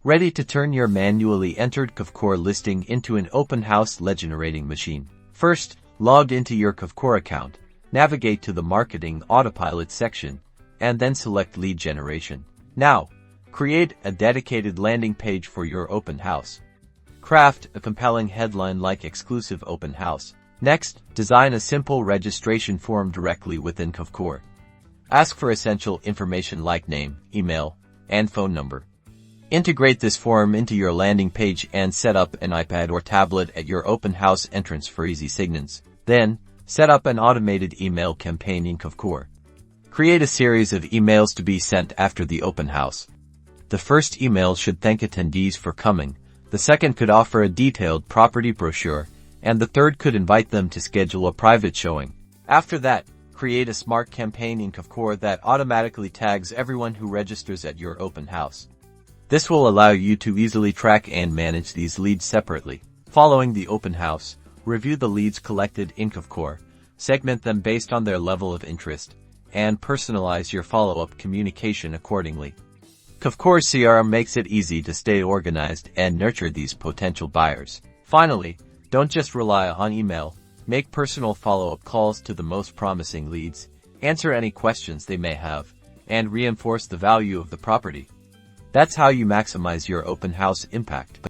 Ready to turn your manually entered Kvcore listing into an open house lead generating machine. First, log into your Kvcore account, navigate to the Marketing Autopilot section, and then select Lead Generation. Now, create a dedicated landing page for your open house. Craft a compelling headline like Exclusive Open House. Next, design a simple registration form directly within Kvcore. Ask for essential information like name, email, and phone number. Integrate this form into your landing page and set up an iPad or tablet at your open house entrance for easy signings. Then, set up an automated email campaign in Kvcore. Create a series of emails to be sent after the open house. The first email should thank attendees for coming, the second could offer a detailed property brochure, and the third could invite them to schedule a private showing. After that, create a smart campaign in Kvcore that automatically tags everyone who registers at your open house. This will allow you to easily track and manage these leads separately. Following the open house, review the leads collected in Kvcore, segment them based on their level of interest, and personalize your follow-up communication accordingly. Kvcore CRM makes it easy to stay organized and nurture these potential buyers. Finally, don't just rely on email. Make personal follow-up calls to the most promising leads, answer any questions they may have, and reinforce the value of the property. That's how you maximize your open house impact.